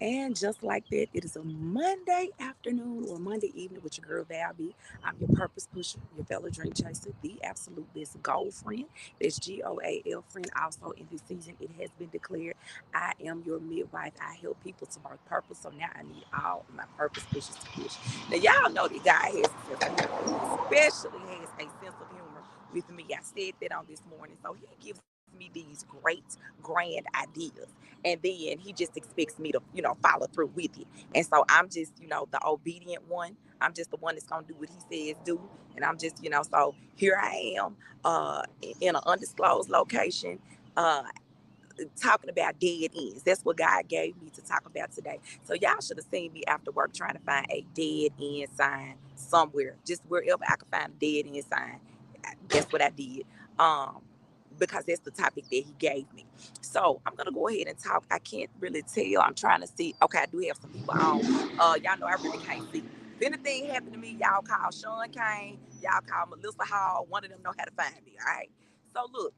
And just like that, it is a Monday afternoon or Monday evening with your girl Valby. I'm your purpose pusher, your fellow dream chaser, the absolute best goal friend. That's GOAL friend. Also in this season, it has been declared I am your midwife. I help people to birth purpose. So now I need all of my purpose pushers to push. Now y'all know that God has a sense of humor. He especially has a sense of humor with me. I said that on this morning. So he gives me these great, grand ideas. And then he just expects me to, follow through with it. And so I'm just, the obedient one. I'm just the one that's gonna do what he says do. And I'm just, so here I am, in an undisclosed location, uh, talking about dead ends. That's what God gave me to talk about today. So y'all should have seen me after work trying to find a dead end sign somewhere, just wherever I could find a dead end sign. That's what I did. Um, because that's the topic that he gave me. So I'm gonna go ahead and talk. I can't really tell. I'm trying to see. Okay, I do have some people on. Y'all know I really can't see. If anything happened to me, y'all call Sean Kane. Y'all call Melissa Hall. One of them know how to find me. All right. So look,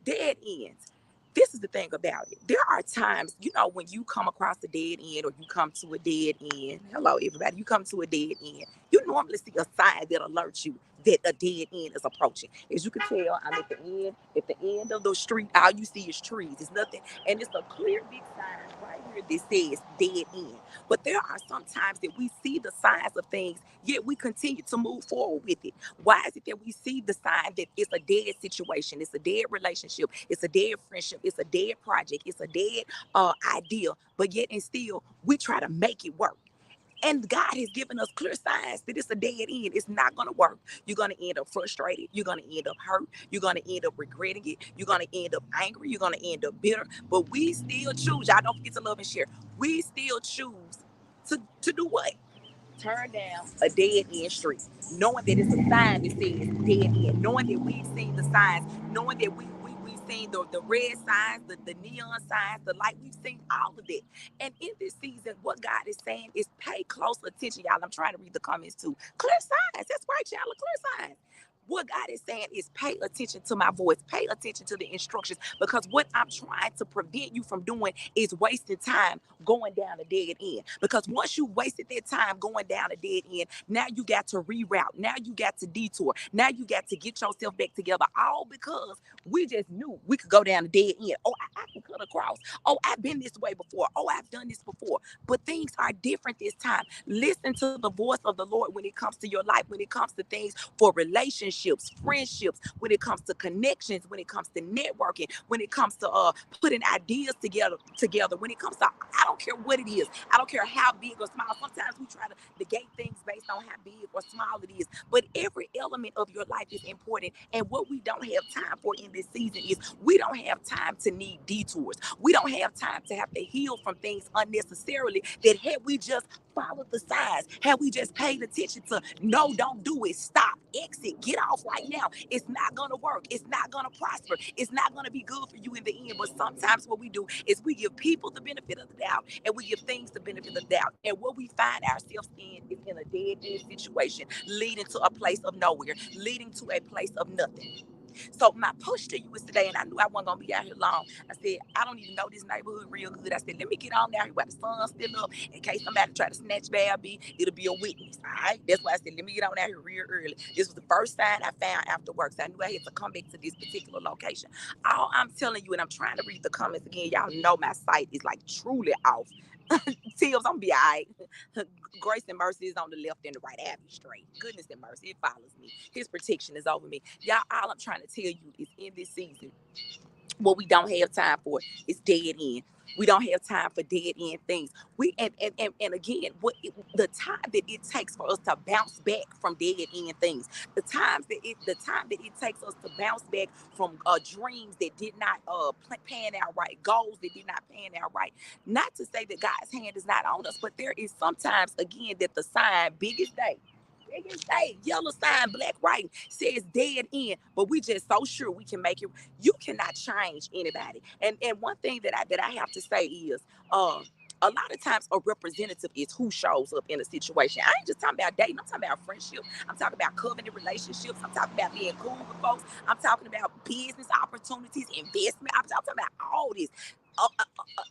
dead ends. This is the thing about it. There are times, when you come across a dead end or you come to a dead end. Hello, everybody. You come to a dead end. You normally see a sign that alerts you that a dead end is approaching. As you can tell, I'm at the end of the street. All you see is trees. It's nothing. And it's a clear big sign right here that says dead end. But there are some times that we see the signs of things, yet we continue to move forward with it. Why is it that we see the sign that it's a dead situation, it's a dead relationship, it's a dead friendship, it's a dead project, it's a dead idea, but yet and still we try to make it work? And God has given us clear signs that it's a dead end. It's not going to work. You're going to end up frustrated. You're going to end up hurt. You're going to end up regretting it. You're going to end up angry. You're going to end up bitter. But we still choose. Y'all don't forget to love and share. We still choose to do what? Turn down a dead end street, knowing that it's a sign that says dead end, knowing that we've seen the signs, knowing that we've seen the red signs, the neon signs, the light, we've seen all of it. And in this season, what God is saying is pay close attention, y'all. I'm trying to read the comments too. Clear signs. That's right, y'all. Clear signs. What God is saying is pay attention to my voice, pay attention to the instructions, because what I'm trying to prevent you from doing is wasting time going down a dead end. Because once you wasted that time going down a dead end, now you got to reroute, now you got to detour, now you got to get yourself back together, all because we just knew we could go down a dead end. Oh, I can cut across. Oh, I've been this way before. Oh, I've done this before. But things are different this time. Listen to the voice of the Lord when it comes to your life, when it comes to things for relationships, friendships, when it comes to connections, when it comes to networking, when it comes to putting ideas together, when it comes to, I don't care what it is. I don't care how big or small. Sometimes we try to negate things based on how big or small it is. But every element of your life is important. And what we don't have time for in this season is we don't have time to need detours. We don't have time to have to heal from things unnecessarily, that had we just followed the signs, had we just paid attention to, no, don't do it, stop, exit, get off right now. It's not going to work. It's not going to prosper. It's not going to be good for you in the end. But sometimes what we do is we give people the benefit of the doubt, and we give things the benefit of the doubt. And what we find ourselves in is in a dead end situation, leading to a place of nowhere, leading to a place of nothing. So my push to you is today, and I knew I wasn't gonna be out here long. I said, I don't even know this neighborhood real good. I said, let me get on down here while the sun's still up, in case somebody try to snatch Babby, it'll be a witness. All right. That's why I said, let me get on down here real early. This was the first sign I found after work. So I knew I had to come back to this particular location. All I'm telling you, and I'm trying to read the comments again, y'all know my sight is like truly off. Tibbs, I'm gonna be all right. Grace and mercy is on the left and the right. I have you straight. Goodness and mercy, it follows me. His protection is over me. Y'all, all I'm trying to tell you is in this season, what we don't have time for is dead end. We don't have time for dead end things. And again, the time that it takes for us to bounce back from dead end things, the time that it takes us to bounce back from dreams that did not pan out right, goals that did not pan out right. Not to say that God's hand is not on us, but there is sometimes again that the sign biggest day. Biggest day, yellow sign, black writing says dead end, but we just so sure we can make it. You cannot change anybody. And one thing that I have to say is, a lot of times a representative is who shows up in a situation. I ain't just talking about dating. I'm talking about friendship. I'm talking about covenant relationships. I'm talking about being cool with folks. I'm talking about business opportunities, investment. I'm talking about all this.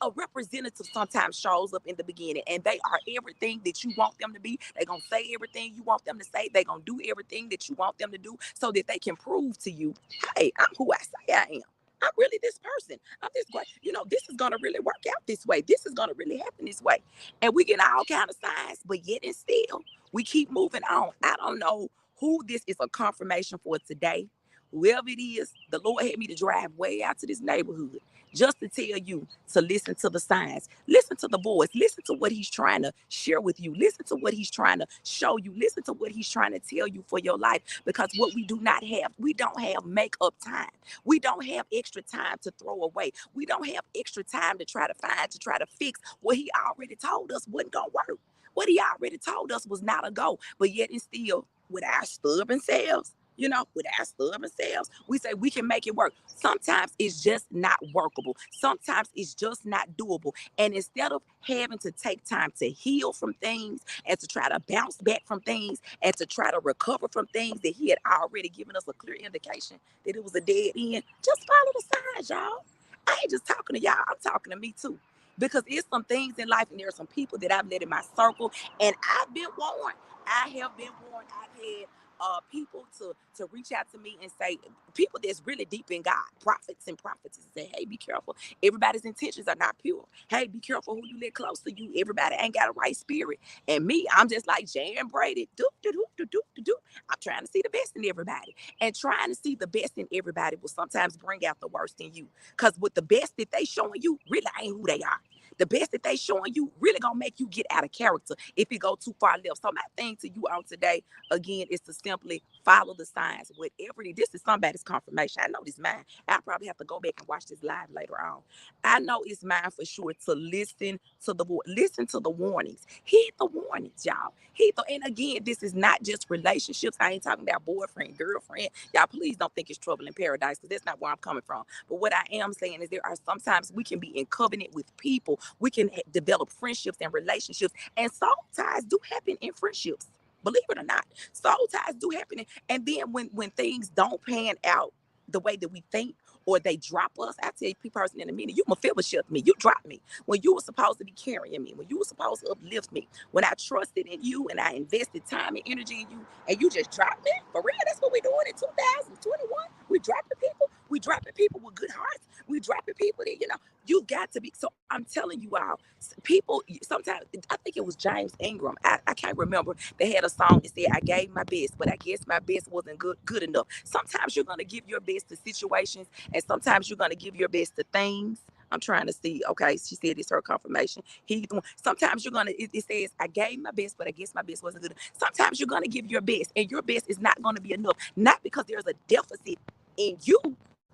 a representative sometimes shows up in the beginning, and they are everything that you want them to be. They're gonna say everything you want them to say. They're gonna do everything that you want them to do so that they can prove to you, hey, I'm who I say I am. I'm really this person. I'm this way. This is gonna really work out this way. This is gonna really happen this way. And we get all kind of signs, but yet and still we keep moving on. I don't know who this is a confirmation for today. Whoever it is, the Lord had me to drive way out to this neighborhood just to tell you to listen to the signs, listen to the voice, listen to what he's trying to share with you, listen to what he's trying to show you, listen to what he's trying to tell you for your life. Because what we do not have, we don't have makeup time. We don't have extra time to throw away. We don't have extra time to try to find, to try to fix what he already told us wasn't going to work. What he already told us was not a go, but yet and still, with our stubborn selves, with our stubborn selves, we say we can make it work. Sometimes it's just not workable. Sometimes it's just not doable. And instead of having to take time to heal from things and to try to bounce back from things and to try to recover from things that he had already given us a clear indication that it was a dead end, just follow the signs, y'all. I ain't just talking to y'all, I'm talking to me too. Because it's some things in life, and there are some people that I've let in my circle, and I've been warned. I have been warned. I've had people to reach out to me and say, people that's really deep in God, prophets and prophetess, say, hey, be careful. Everybody's intentions are not pure. Hey, be careful who you let close to you. Everybody ain't got a right spirit. And me, I'm just like Jan Brady. I'm trying to see the best in everybody. And trying to see the best in everybody will sometimes bring out the worst in you. Because with the best that they showing you, really ain't who they are. The best that they showing you really gonna make you get out of character if you go too far left. So my thing to you on today, again, is to simply follow the signs. Whatever it is, this is somebody's confirmation. I know this mine. I'll probably have to go back and watch this live later on. I know it's mine for sure to listen to the warnings. Heed the warnings, y'all. And again, this is not just relationships. I ain't talking about boyfriend, girlfriend. Y'all, please don't think it's trouble in paradise, because that's not where I'm coming from. But what I am saying is there are sometimes we can be in covenant with people. We can develop friendships and relationships, and soul ties do happen in friendships. Believe it or not, soul ties do happen. And then when things don't pan out the way that we think, or they drop us, I tell you, person in a minute, you Mephibosheth me. You dropped me when you were supposed to be carrying me, when you were supposed to uplift me, when I trusted in you and I invested time and energy in you, and you just dropped me. For real, that's what we're doing in 2021. We dropping people. We dropping people with good hearts. We dropping people that you got to be. So I'm telling you all, people sometimes, I think it was James Ingram. I can't remember. They had a song that said, I gave my best, but I guess my best wasn't good enough. Sometimes you're gonna give your best to situations, and sometimes you're gonna give your best to things. I'm trying to see. Okay, she said it's her confirmation. Sometimes you're gonna. It says I gave my best, but I guess my best wasn't good. Sometimes you're gonna give your best, and your best is not gonna be enough. Not because there's a deficit in you,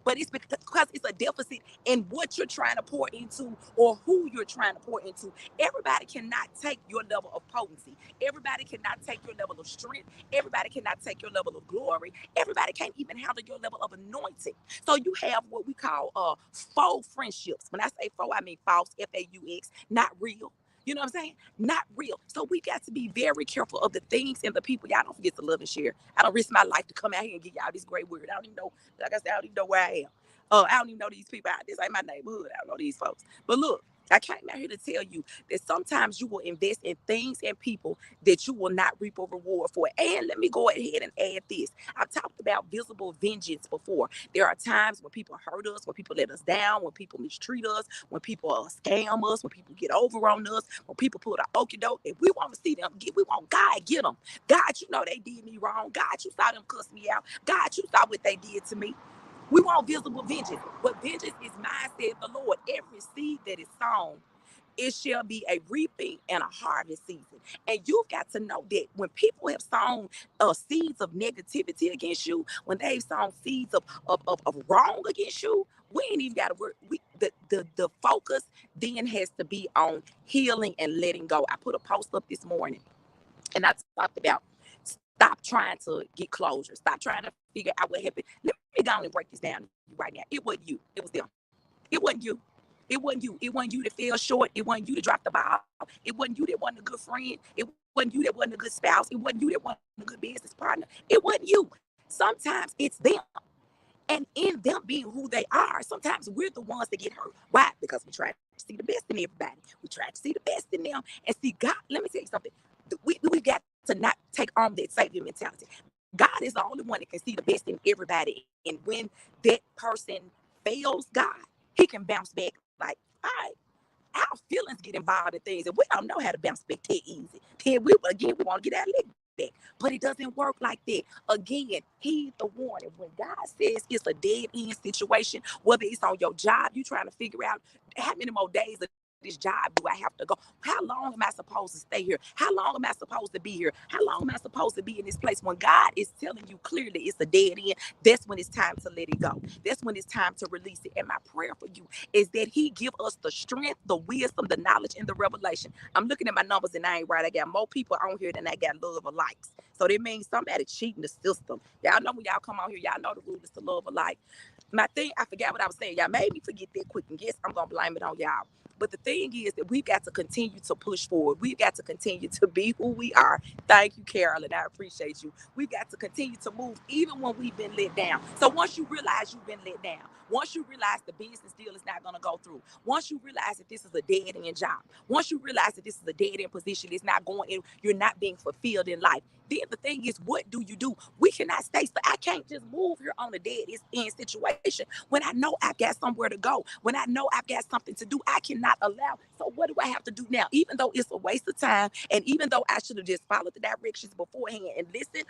but it's because it's a deficit in what you're trying to pour into or who you're trying to pour into. Everybody cannot take your level of potency. Everybody cannot take your level of strength. Everybody cannot take your level of glory. Everybody can't even handle your level of anointing. So you have what we call faux friendships. When I say faux, I mean false, F-A-U-X, not real. You know what I'm saying? Not real. So we got to be very careful of the things and the people. Y'all don't forget to love and share. I don't risk my life to come out here and give y'all this great word. I don't even know, like I said, I don't even know where I am. I don't even know these people out. This ain't my neighborhood. I don't know these folks. But look, I came out here to tell you that sometimes you will invest in things and people that you will not reap a reward for. And let me go ahead and add this. I've talked about visible vengeance before. There are times when people hurt us, when people let us down, when people mistreat us, when people scam us, when people get over on us, when people pull the okie doke, and we want to see them we want God get them. God, you know they did me wrong. God, you saw them cuss me out. God, you saw what they did to me. We want visible vengeance, but vengeance is mine, said the Lord. Every seed that is sown, it shall be a reaping and a harvest season. And you've got to know that when people have sown seeds of negativity against you, when they've sown seeds of wrong against you, we ain't even got to work. The focus then has to be on healing and letting go. I put a post up this morning, and I talked about stop trying to get closure. Stop trying to figure out what happened. Let me go and break this down right now. It wasn't you. It was them. It wasn't you. It wasn't you. It wasn't you that fell short. It wasn't you that dropped the ball. It wasn't you that wasn't a good friend. It wasn't you that wasn't a good spouse. It wasn't you that wasn't a good business partner. It wasn't you. Sometimes it's them. And in them being who they are, sometimes we're the ones that get hurt. Why? Because we try to see the best in everybody. We try to see the best in them. And see, God, let me tell you something. We got to not take on that savior mentality. God is the only one that can see the best in everybody. And when that person fails God, he can bounce back like, all right, our feelings get involved in things and we don't know how to bounce back that easy. Then we want to get our leg back. But it doesn't work like that. Again, heed the warning. When God says it's a dead end situation, whether it's on your job, you trying to figure out how many more days of this job do I have to go? How long am I supposed to stay here? How long am I supposed to be here? How long am I supposed to be in this place? When God is telling you clearly it's a dead end, that's when it's time to let it go. That's when it's time to release it. And my prayer for you is that he give us the strength, the wisdom, the knowledge, and the revelation. I'm looking at my numbers and I ain't right. I got more people on here than I got love or likes. So that means somebody cheating the system. Y'all know when y'all come on here, y'all know the rule is to love or like. My thing, I forgot what I was saying. Y'all made me forget that quick. And guess I'm going to blame it on y'all. But the thing is that we've got to continue to push forward. We've got to continue to be who we are. Thank you, Carolyn. I appreciate you. We've got to continue to move even when we've been let down. So once you realize you've been let down, once you realize the business deal is not going to go through, once you realize that this is a dead end job, once you realize that this is a dead end position, it's not going in, you're not being fulfilled in life. Then the thing is, what do you do? We cannot stay. So I can't just move here on a dead end situation when I know I've got somewhere to go, when I know I've got something to do. I cannot allow. So what do I have to do now? Even though it's a waste of time, and even though I should have just followed the directions beforehand and listened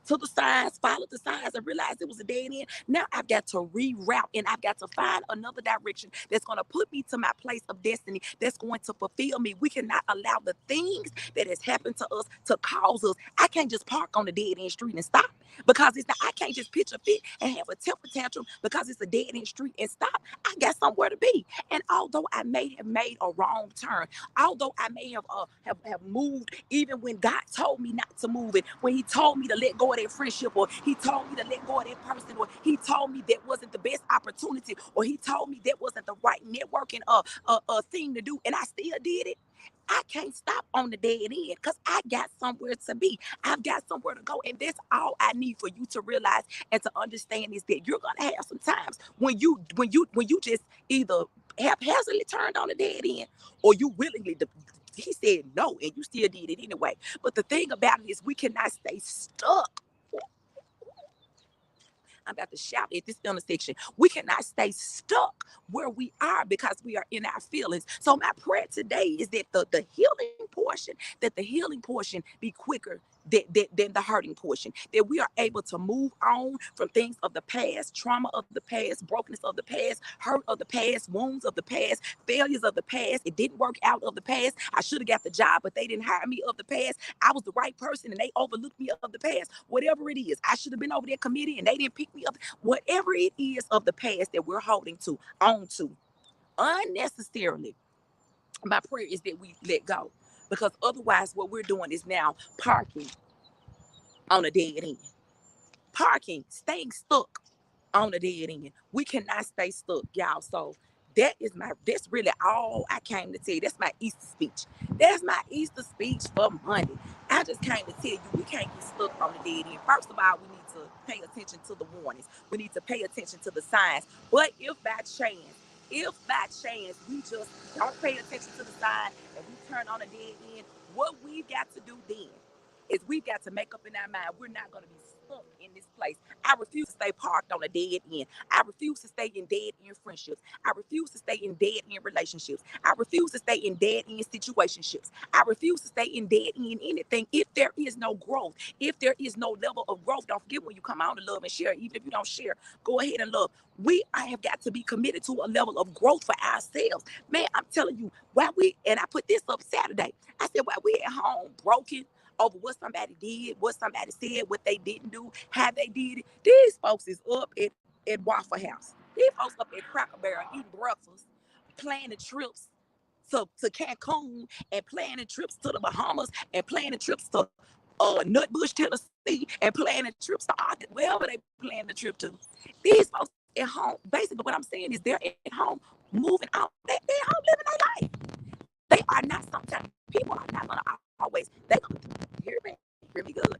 to the signs, followed the signs, and realized it was a dead end. Now I've got to reroute and I've got to find another direction that's going to put me to my place of destiny, that's going to fulfill me. We cannot allow the things that has happened to us to cause us. I can't just park on the dead end street and stop, because it's not, I can't just pitch a fit and have a temper tantrum because it's a dead end street and stop. I got somewhere to be. And although I may have made a wrong turn, although I may have moved even when God told me not to move it, when he told me to let go of that friendship, or he told me to let go of that person, or he told me that wasn't the best opportunity, or he told me that wasn't the right networking thing to do, and I still did it. I can't stop on the dead end because I got somewhere to be. I've got somewhere to go. And that's all I need for you to realize and to understand, is that you're gonna have some times when you just either haphazardly turned on the dead end, or you willingly he said no and you still did it anyway. But the thing about it is, we cannot stay stuck. I'm about to shout at this intersection. We cannot stay stuck where we are because we are in our feelings. So my prayer today is that the healing portion be quicker than the hurting portion. That we are able to move on from things of the past, trauma of the past, brokenness of the past, hurt of the past, wounds of the past, failures of the past. It didn't work out of the past. I should have got the job, but they didn't hire me of the past. I was the right person and they overlooked me of the past. Whatever it is, I should have been over their committee and they didn't pick me up. Whatever it is of the past that we're holding on to unnecessarily, my prayer is that we let go. Because otherwise, what we're doing is now parking on a dead end. Parking, staying stuck on a dead end. We cannot stay stuck, y'all. So that's really all I came to tell you. That's my Easter speech. That's my Easter speech for Monday. I just came to tell you we can't get stuck on the dead end. First of all, we need to pay attention to the warnings. We need to pay attention to the signs. But if by chance we just don't pay attention to the sign and we turn on a dead end, what we've got to do then is we've got to make up in our mind we're not going to be stuck in this place. I refuse to stay parked on a dead end. I refuse to stay in dead end friendships. I refuse to stay in dead end relationships. I refuse to stay in dead end situationships. I refuse to stay in dead end anything if there is no growth, if there is no level of growth. Don't forget, when you come out to love and share, even if you don't share, go ahead and love. I have got to be committed to a level of growth for ourselves. Man, I'm telling you, and I put this up Saturday, I said, while we at home broken over what somebody did, what somebody said, what they didn't do, how they did it, these folks is up at Waffle House. These folks up at Cracker Barrel eating breakfast, planning trips to Cancun, and planning trips to the Bahamas, and planning trips to Nutbush, Tennessee, and planning trips to wherever they plan the trip to. These folks at home, basically what I'm saying is they're at home moving on. They're at home living their life. They are not, sometimes people are not gonna always, they gonna hear me good.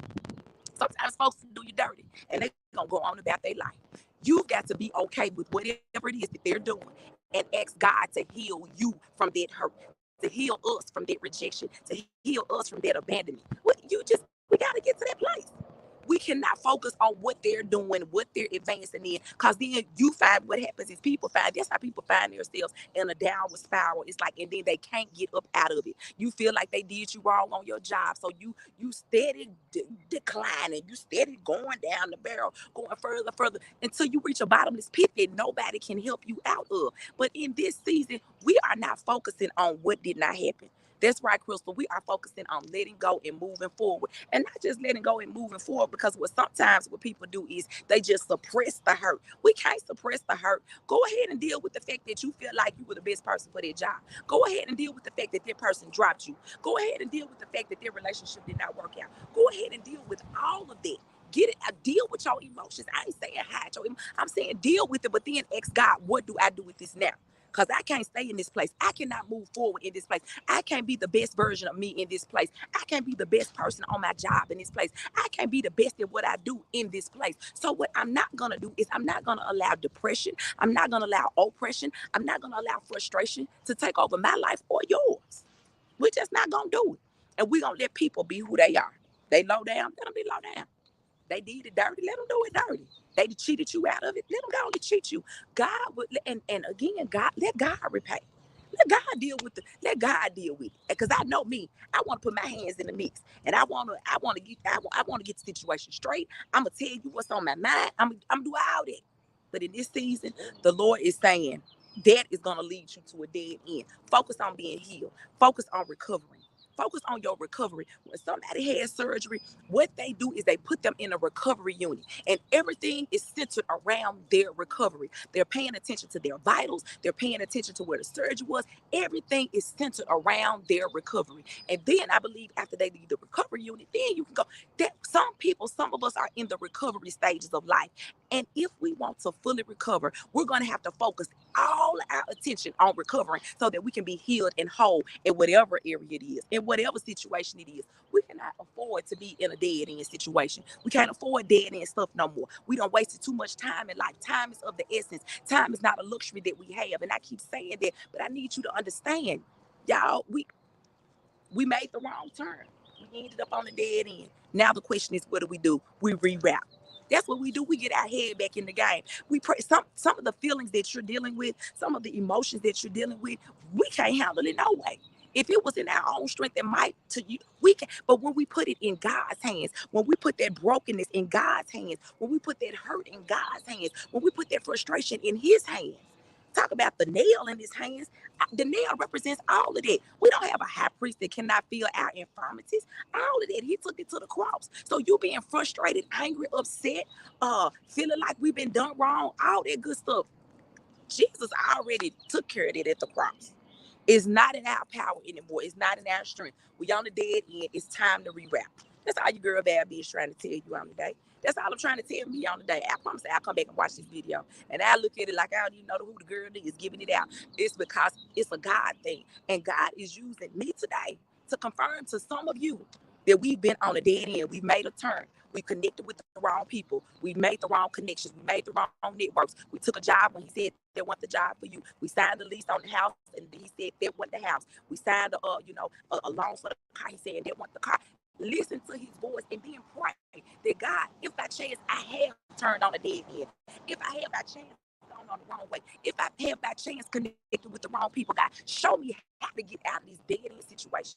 Sometimes folks do you dirty and they gonna go on about their life. You've got to okay with whatever it is that they're doing and ask God to heal you from that hurt, to heal us from that rejection, to heal us from that abandonment. We got to get to that place. We cannot focus on what they're doing, what they're advancing in, because then you find what happens is that's how people find themselves in a downward spiral. It's like, and then they can't get up out of it. You feel like they did you wrong on your job, so you steady declining, you steady going down the barrel, going further until you reach a bottomless pit that nobody can help you out of. But in this season, we are not focusing on what did not happen. That's right, Crystal. We are focusing on letting go and moving forward. And not just letting go and moving forward, because what people do is they just suppress the hurt. We can't suppress the hurt. Go ahead and deal with the fact that you feel like you were the best person for their job. Go ahead and deal with the fact that their person dropped you. Go ahead and deal with the fact that their relationship did not work out. Go ahead and deal with all of that. Get it. Deal with your emotions. I ain't saying hide your emotions. I'm saying deal with it, but then ask God, what do I do with this now? Because I can't stay in this place. I cannot move forward in this place. I can't be the best version of me in this place. I can't be the best person on my job in this place. I can't be the best at what I do in this place. So what I'm not going to do is I'm not going to allow depression. I'm not going to allow oppression. I'm not going to allow frustration to take over my life or yours. We're just not going to do it. And we're going to let people be who they are. They low down, let them be low down. They did it dirty, let them do it dirty. They cheated you out of it, let them go and cheat you. God would, and again, God, let God repay. Let God deal with it. Because I know me, I want to put my hands in the mix, and I want to get the situation straight. I'm gonna tell you what's on my mind. I'm do all that. But in this season, the Lord is saying that is gonna lead you to a dead end. Focus on being healed. Focus on recovering. Focus on your recovery. When somebody has surgery, what they do is they put them in a recovery unit, and everything is centered around their recovery. They're paying attention to their vitals. They're paying attention to where the surgery was. Everything is centered around their recovery. And then I believe after they leave the recovery unit, then you can go. That some of us are in the recovery stages of life. And if we want to fully recover, we're going to have to focus all our attention on recovering so that we can be healed and whole in whatever area it is, in whatever situation it is. We cannot afford to be in a dead end situation. We can't afford dead end stuff no more. We don't waste too much time in life. Time is of the essence. Time is not a luxury that we have. And I keep saying that, but I need you to understand, y'all, we made the wrong turn. We ended up on the dead end. Now the question is, what do? We reroute. That's what we do. We get our head back in the game. We pray. Some of the feelings that you're dealing with, some of the emotions that you're dealing with, we can't handle it no way. If it was in our own strength and might to you, we can. But when we put it in God's hands, when we put that brokenness in God's hands, when we put that hurt in God's hands, when we put that frustration in His hands, talk about the nail in His hands. The nail represents all of that. We don't have a high priest that cannot feel our infirmities. All of that, He took it to the cross. So you being frustrated, angry, upset, feeling like we've been done wrong, all that good stuff, Jesus already took care of it at the cross. It's not in our power anymore. It's not in our strength. We on the dead end. It's time to rewrap. That's all your girl bad bitch trying to tell you on the day. That's all I'm trying to tell me on the day. I promise I'll come back and watch this video. And I look at it like I don't even know who the girl is giving it out. It's because it's a God thing. And God is using me today to confirm to some of you that we've been on a dead end. We've made a turn. We connected with the wrong people. We made the wrong connections. We made the wrong networks. We took a job when He said that wasn't the job for you. We signed the lease on the house and He said that wasn't the house. We signed a loan for the car. He said that wasn't the car. Listen to His voice and then pray that God, if by chance I have turned on a dead end, if I have by chance gone on the wrong way, if I have by chance connected with the wrong people, God, show me how to get out of this dead end situation.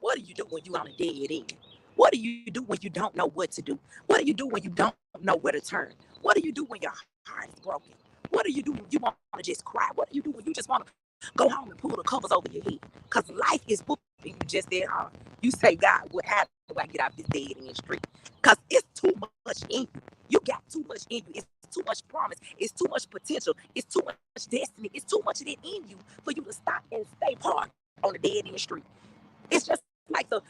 What do you do when you're on a dead end? What do you do when you don't know what to do? What do you do when you don't know where to turn? What do you do when your heart is broken? What do you do when you want to just cry? What do you do when you just want to go home and pull the covers over your head? Because life is whooping you just that hard. You say, God, how do I get out this dead end street? Because it's too much in you. You got too much in you. It's too much promise. It's too much potential. It's too much destiny. It's too much of it in you for you to stop and stay parked on the dead end street. It's just like the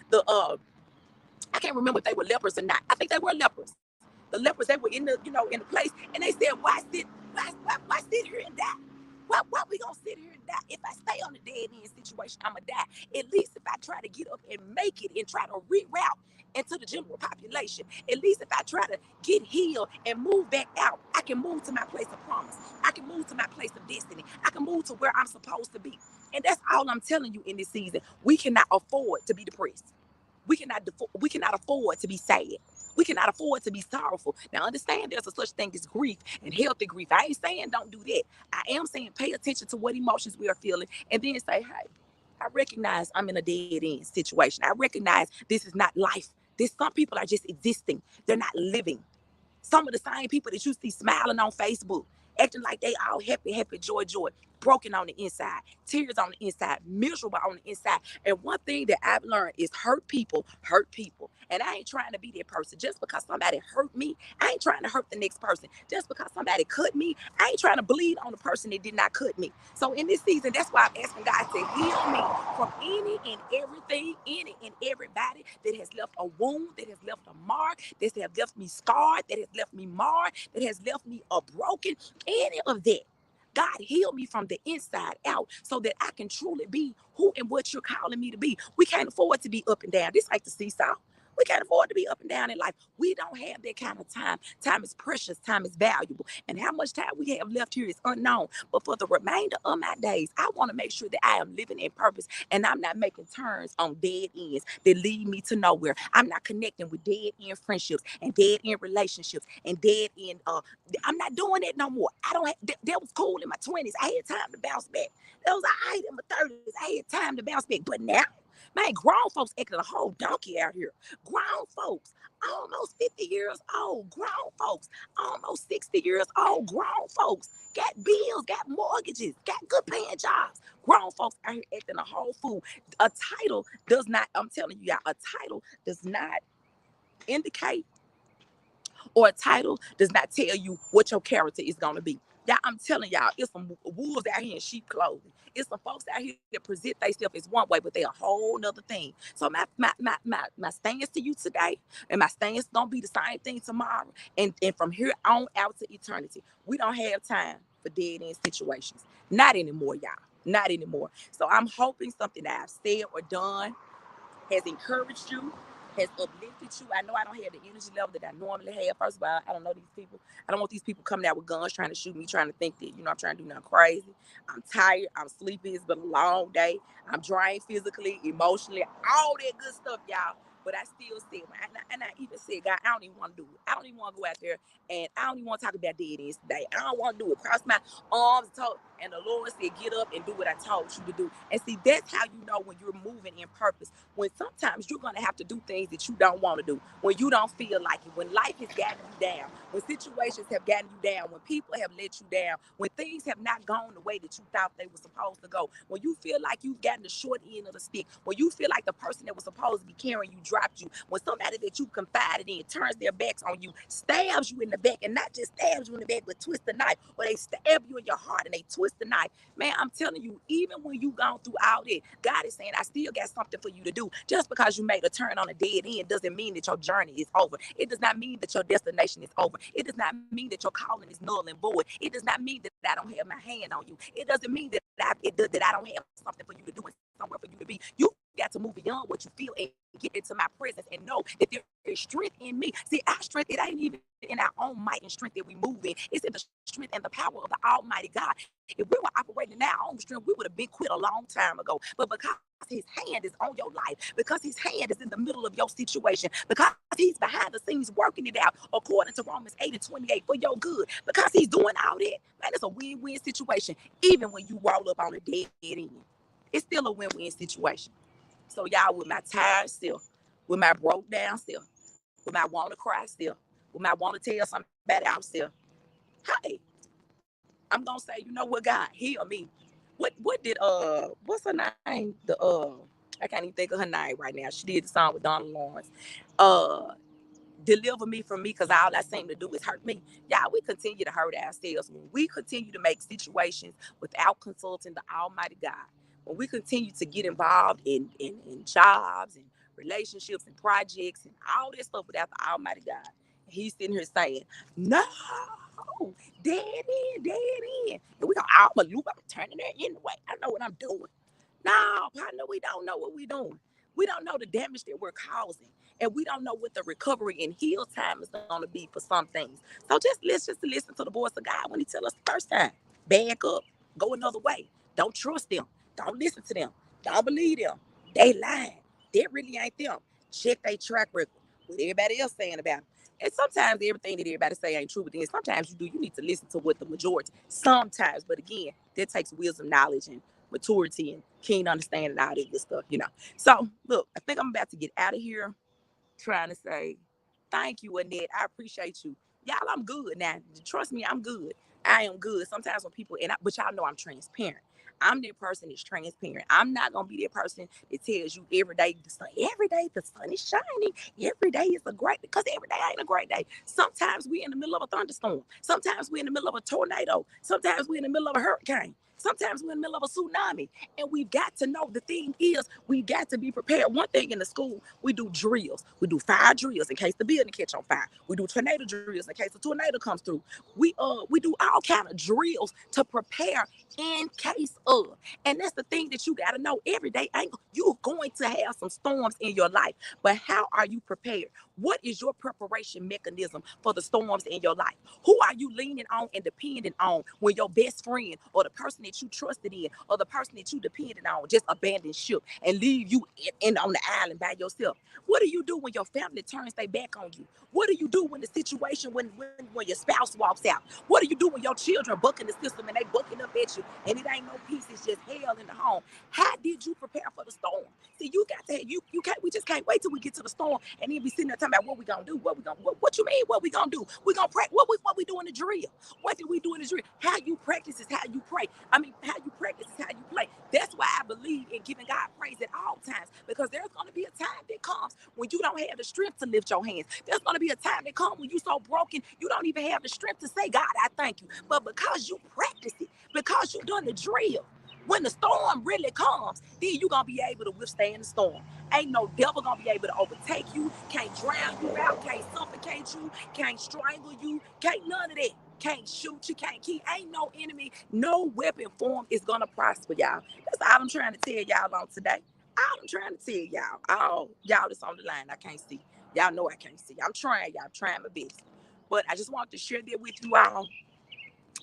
I can't remember if they were lepers or not. I think they were lepers. The lepers, they were in the place, and they said, why sit here and die? Why we gonna sit here and die? If I stay on the dead end situation, I'ma die. At least if I try to get up and make it and try to reroute and to the general population. At least if I try to get healed and move back out, I can move to my place of promise. I can move to my place of destiny. I can move to where I'm supposed to be. And that's all I'm telling you in this season. We cannot afford to be depressed. We cannot afford to be sad. We cannot afford to be sorrowful. Now, understand there's a such thing as grief and healthy grief. I ain't saying don't do that. I am saying pay attention to what emotions we are feeling and then say, hey, I recognize I'm in a dead end situation. I recognize this is not life. Some people are just existing. They're not living. Some of the same people that you see smiling on Facebook, acting like they all happy, happy, joy, joy, broken on the inside, tears on the inside, miserable on the inside. And one thing that I've learned is hurt people hurt people. And I ain't trying to be that person. Just because somebody hurt me, I ain't trying to hurt the next person. Just because somebody cut me, I ain't trying to bleed on the person that did not cut me. So in this season, that's why I'm asking God to heal me from any and everything, any and everybody that has left a wound, that has left a mark, that has left me scarred, that has left me marred, that has left me broken, any of that. God, heal me from the inside out so that I can truly be who and what you're calling me to be. We can't afford to be up and down. This like the seesaw. We can't afford to be up and down in life. We don't have that kind of time. Time is precious. Time is valuable. And how much time we have left here is unknown. But for the remainder of my days, I want to make sure that I am living in purpose and I'm not making turns on dead ends that lead me to nowhere. I'm not connecting with dead end friendships and dead end relationships and dead end. I'm not doing that no more. I don't. That was cool in my 20s. I had time to bounce back. That was all right in my 30s. I had time to bounce back. But now, man, grown folks acting a whole donkey out here. Grown folks, almost 50 years old. Grown folks, almost 60 years old. Grown folks got bills, got mortgages, got good paying jobs. Grown folks out here acting a whole fool. A title does not, I'm telling you, y'all, a title does not indicate or a title does not tell you what your character is going to be. Now, I'm telling y'all, it's some wolves out here in sheep clothing. It's some folks out here that present themselves as one way, but they're a whole nother thing. So my stance to you today, and my stance gonna be the same thing tomorrow. And from here on out to eternity, we don't have time for dead end situations. Not anymore, y'all. Not anymore. So I'm hoping something that I've said or done has encouraged you, has uplifted you. I know I don't have the energy level that I normally have. First of all, I don't know these people. I don't want these people coming out with guns trying to shoot me, trying to think that, I'm trying to do nothing crazy. I'm tired. I'm sleepy. It's been a long day. I'm drained physically, emotionally, all that good stuff, y'all. But I still said, and I even said, God, I don't even want to do it. I don't even want to go out there, and I don't even want to talk about dead ends today. I don't want to do it. Cross my arms, and the Lord said, get up and do what I told you to do. And see, that's how you know when you're moving in purpose. When sometimes you're going to have to do things that you don't want to do, when you don't feel like it, when life has gotten you down, when situations have gotten you down, when people have let you down, when things have not gone the way that you thought they were supposed to go, when you feel like you've gotten the short end of the stick, when you feel like the person that was supposed to be carrying you dropped you, when somebody that you confided in turns their backs on you, stabs you in the back, and not just stabs you in the back, but twist the knife, or they stab you in your heart and they twist the knife. Man, I'm telling you, even when you gone through all that, God is saying, I still got something for you to do. Just because you made a turn on a dead end doesn't mean that your journey is over. It does not mean that your destination is over. It does not mean that your calling is null and void. It does not mean that I don't have my hand on you. It doesn't mean that I don't have something for you to do and somewhere for you to be. You got to move beyond what you feel and get into my presence and know that there is strength in me. See, our strength, it ain't even in our own might and strength that we move in. It's in the strength and the power of the Almighty God. If we were operating in our own strength, we would have been quit a long time ago. But because his hand is on your life, because his hand is in the middle of your situation, because he's behind the scenes working it out according to Romans 8:28 for your good, because he's doing all that, man, it's a win-win situation. Even when you roll up on a dead end, it's still a win-win situation. So y'all, with my tired self, with my broke down self, with my want to cry self, with my want to tell somebody else self, hey, I'm gonna say, you know what, God, heal me. What did what's her name? I can't even think of her name right now. She did the song with Donna Lawrence. Uh Deliver me from me, because all I seem to do is hurt me. Y'all, we continue to hurt ourselves when we continue to make situations without consulting the Almighty God. When we continue to get involved in jobs and relationships and projects and all this stuff without the Almighty God. And he's sitting here saying, no, dead end, dead end. And we gonna all maneuver, I'm turning there anyway. I know what I'm doing. No, partner, we don't know what we're doing. We don't know the damage that we're causing. And we don't know what the recovery and heal time is going to be for some things. So let's just listen to the voice of God when he tell us the first time. Back up. Go another way. Don't trust them. Don't listen to them. Don't believe them. They lying. That really ain't them. Check their track record. What everybody else saying about them. And sometimes everything that everybody say ain't true, but then sometimes you need to listen to what the majority. Sometimes, but again, that takes wisdom, knowledge, and maturity and keen understanding all this good stuff. So look, I think I'm about to get out of here trying to say thank you, Annette. I appreciate you. Y'all, I'm good now. Trust me, I'm good. I am good. Sometimes when people, but y'all know I'm transparent. I'm that person that's transparent. I'm not gonna be that person that tells you every day the sun is shining. Every day is a great, because every day ain't a great day. Sometimes we in the middle of a thunderstorm. Sometimes we in the middle of a tornado. Sometimes we in the middle of a hurricane. Sometimes we're in the middle of a tsunami. And we've got to know, the thing is, we got to be prepared. One thing in the school, we do drills. We do fire drills in case the building catch on fire. We do tornado drills in case a tornado comes through. We do all kind of drills to prepare in case of. And that's the thing that you got to know. Every day, you're going to have some storms in your life. But how are you prepared? What is your preparation mechanism for the storms in your life? Who are you leaning on and depending on when your best friend or the person that you trusted in or the person that you depended on just abandon ship and leave you on the island by yourself? What do you do when your family turns their back on you? What do you do when the situation, when your spouse walks out? What do you do when your children bucking the system and they bucking up at you and it ain't no peace, it's just hell in the home? How did you prepare for the storm? See, you got to, you can't, we just can't wait till we get to the storm and then be sitting there talking about what we gonna do, what you mean, what we gonna do? We gonna pray, what we do in the drill? What did we do in the drill? How you practice is how you pray. How you practice is how you play. That's why I believe in giving God praise at all times, because there's gonna be a time that comes when you don't have the strength to lift your hands. There's gonna be a time that comes when you're so broken, you don't even have the strength to say, God, I thank you. But because you practice it, because you done the drill, when the storm really comes, then you're going to be able to withstand the storm. Ain't no devil going to be able to overtake you, can't drown you out, can't suffocate you, can't strangle you, can't none of that. Can't shoot you, can't keep. Ain't no enemy, no weapon form is going to prosper, y'all. That's all I'm trying to tell y'all on today. All I'm trying to tell y'all. All y'all that's on the line, I can't see. Y'all know I can't see. I'm trying, y'all. Trying my best. But I just want to share that with you all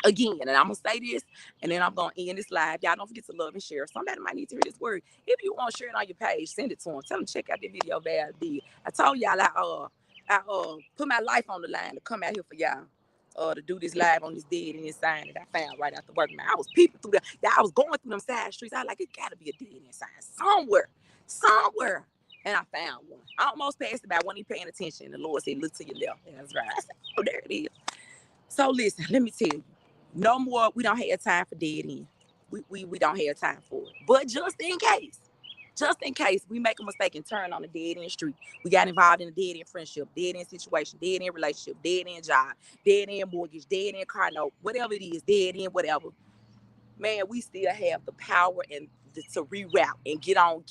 again, and I'm gonna say this, and then I'm gonna end this live. Y'all don't forget to love and share. Somebody might need to hear this word. If you want to share it on your page, send it to them. Tell them check out the video Val did. I told y'all I put my life on the line to come out here for y'all. To do this live on this dead end sign that I found right after work. Man, I was peeping through I was going through them side streets. I was like, it gotta be a dead end sign somewhere. And I found one. I almost passed it by, when he paying attention. The Lord said, look to your left. And that's right. I said, oh, there it is. So listen, let me tell you, no more. We don't have time for dead end. We don't have time for it. But just in case we make a mistake and turn on the dead end street, we got involved in a dead end friendship, dead end situation, dead end relationship, dead end job, dead end mortgage, dead end car note, whatever it is, dead end whatever. Man, we still have the power and to reroute and get on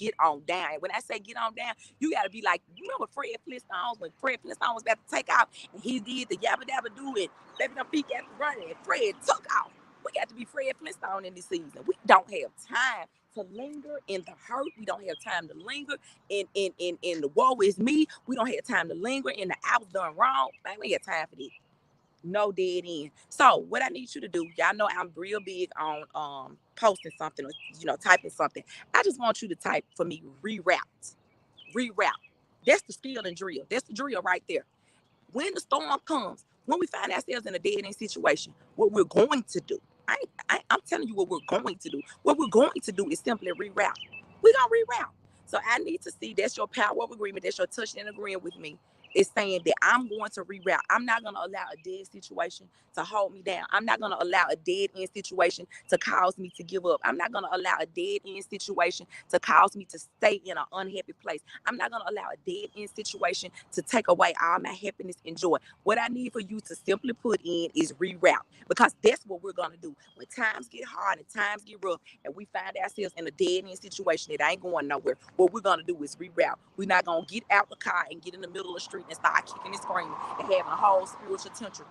down. And when I say get on down, you got to be like, you remember Fred Flintstone, when Fred Flintstone was about to take off and he did the yabba dabba do it, baby, them feet got to running and Fred took off. We got to be Fred Flintstone in this season. We don't have time to linger in the hurt. We don't have time to linger in the woe is me. We don't have time to linger in the I was done wrong. Man, we ain't got time for this. No dead end. So what I need you to do, y'all know I'm real big on posting something or typing something. I just want you to type for me reroute. That's the skill and drill. That's the drill right there. When the storm comes, when we find ourselves in a dead end situation, what we're going to do, I'm telling you what we're going to do. What we're going to do is simply reroute. We're going to reroute. So I need to see, that's your power of agreement, that's your touching and agreeing with me. It's saying that I'm going to reroute. I'm not going to allow a dead situation to hold me down. I'm not going to allow a dead end situation to cause me to give up. I'm not going to allow a dead end situation to cause me to stay in an unhappy place. I'm not going to allow a dead end situation to take away all my happiness and joy. What I need for you to simply put in is reroute, because that's what we're going to do. When times get hard and times get rough and we find ourselves in a dead end situation that ain't going nowhere, what we're going to do is reroute. We're not going to get out the car and get in the middle of the street and start kicking and screaming and having a whole spiritual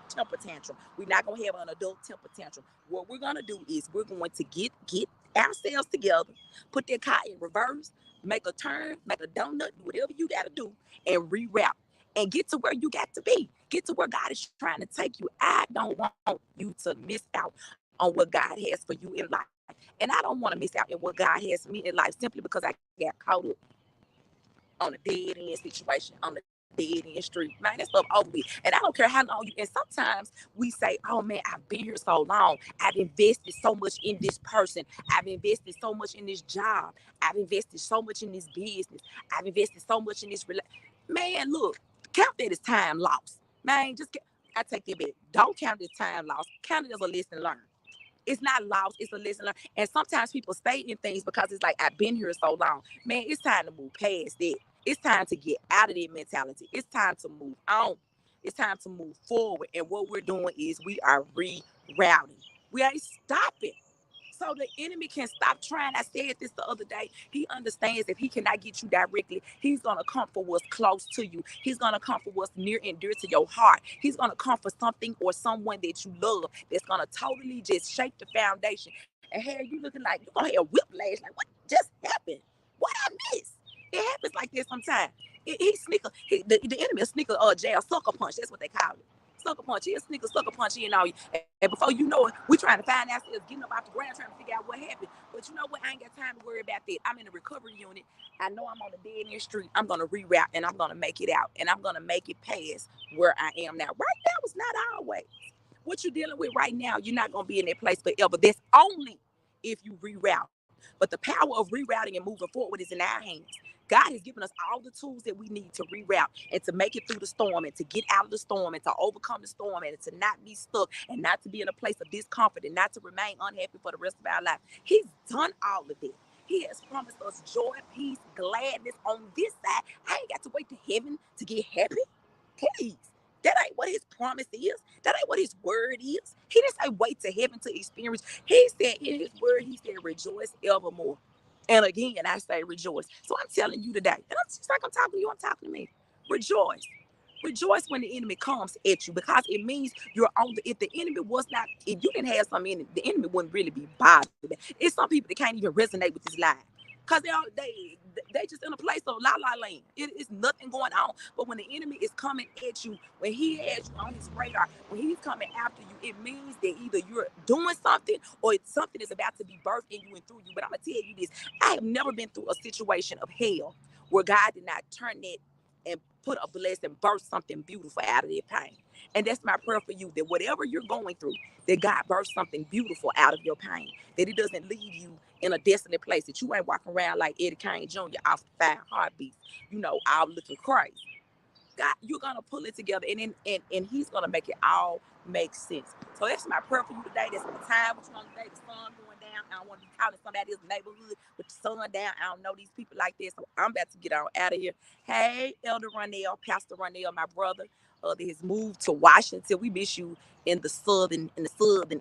temper tantrum. We're not going to have an adult temper tantrum. What we're going to do is we're going to get ourselves together, put that car in reverse, make a turn, make a donut, do whatever you got to do, and reroute and get to where you got to be. Get to where God is trying to take you. I don't want you to miss out on what God has for you in life. And I don't want to miss out in what God has for me in life simply because I got caught up on a dead end situation, on a dead end street. Man, that stuff over with. And I don't care how long you, and sometimes we say, oh man, I've been here so long. I've invested so much in this person. I've invested so much in this job. I've invested so much in this business. I've invested so much in this man, look, count that as time lost. Man, I take that back. Don't count it as time lost. Count it as a lesson learned. It's not lost, it's a lesson learned. And sometimes people stay in things because it's like, I've been here so long. Man, it's time to move past that. It's time to get out of that mentality. It's time to move on. It's time to move forward. And what we're doing is we are rerouting. We ain't stopping. So the enemy can stop trying. I said this the other day. He understands if he cannot get you directly, he's going to come for what's close to you. He's going to come for what's near and dear to your heart. He's going to come for something or someone that you love that's going to totally just shake the foundation. And Harry, you looking like you're going to have whiplash. Like, what just happened? What I missed? It happens like this sometimes. The enemy will sneaker jail, sucker punch. That's what they call it. Sucker punch. He'll sneak a sucker punch in on you. And before you know it, we're trying to find ourselves getting up off the ground, trying to figure out what happened. But you know what? I ain't got time to worry about that. I'm in the recovery unit. I know I'm on the dead end street. I'm going to reroute and I'm going to make it out. And I'm going to make it past where I am now. Right now is not always. What you're dealing with right now, you're not going to be in that place forever. That's only if you reroute. But the power of rerouting and moving forward is in our hands. God has given us all the tools that we need to reroute and to make it through the storm and to get out of the storm and to overcome the storm and to not be stuck and not to be in a place of discomfort and not to remain unhappy for the rest of our life. He's done all of it. He has promised us joy, peace, gladness on this side. I ain't got to wait to heaven to get happy. Please. That ain't what his promise is. That ain't what his word is. He didn't say wait to heaven to experience. He said in his word, he said rejoice evermore. And again, I say rejoice. So I'm telling you today, and I'm just like I'm talking to you, I'm talking to me. Rejoice. Rejoice when the enemy comes at you because it means you're on if the enemy was not, if you didn't have some in it, the enemy wouldn't really be bothered. It's some people that can't even resonate with this lie. Because they just in a place of la la land. It's nothing going on. But when the enemy is coming at you, when he has you on his radar, when he's coming after you, it means that either you're doing something or something is about to be birthed in you and through you. But I'm going to tell you this. I have never been through a situation of hell where God did not turn it and put a blessing, birth something beautiful out of their pain. And that's my prayer for you, that whatever you're going through, that God births something beautiful out of your pain, that it doesn't leave you in a desolate place, that you ain't walking around like Eddie Kane Jr. off the 5 heartbeats, all looking crazy. God, you're gonna pull it together, and he's gonna make it all make sense. So that's my prayer for you today. That's my time with you on today. The sun going down. I don't want to be calling somebody else's neighborhood with the sun down. I don't know these people like this. So I'm about to get on out of here. Hey, Elder Ronell, Pastor Ronell, my brother, that has moved to Washington. We miss you in the southern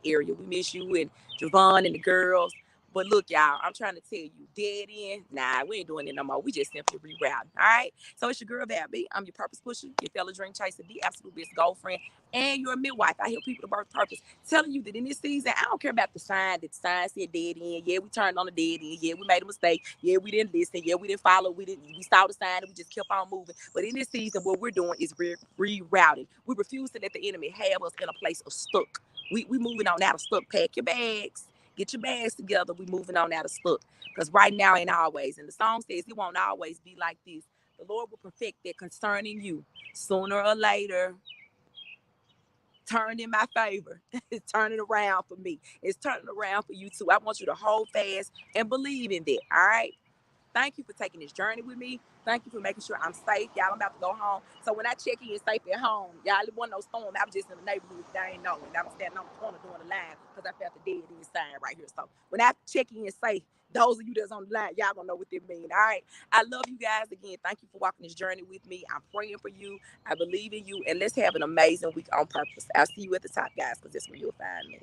area. We miss you and Javon and the girls. But look, y'all, I'm trying to tell you, dead end, nah, we ain't doing it no more. We just simply rerouting, all right? So it's your girl, Babby. I'm your purpose pusher, your fellow dream chaser, the absolute best girlfriend, and your midwife. I help people to birth purpose. Telling you that in this season, I don't care about the sign that the sign said dead end. Yeah, we turned on the dead end. Yeah, we made a mistake. Yeah, we didn't listen. Yeah, we didn't follow. We saw the sign and we just kept on moving. But in this season, what we're doing is rerouting. We refuse to let the enemy have us in a place of stuck. We moving on out of stuck. Pack your bags. Get your bags together. We moving on out of stuck. Because right now ain't always. And the song says it won't always be like this. The Lord will perfect that concerning you sooner or later. Turned in my favor. It's turning around for me. It's turning around for you too. I want you to hold fast and believe in that. All right. Thank you for taking this journey with me. Thank you for making sure I'm safe. Y'all, I'm about to go home. So when I check in safe at home, y'all, it wasn't no storm. I was just in the neighborhood that I ain't know. And I was standing on the corner doing the line because I felt the dead end sign right here. So when I check in safe, those of you that's on the line, y'all gonna know what it means. All right. I love you guys again. Thank you for walking this journey with me. I'm praying for you. I believe in you. And let's have an amazing week on purpose. I'll see you at the top, guys, because that's where you'll find me.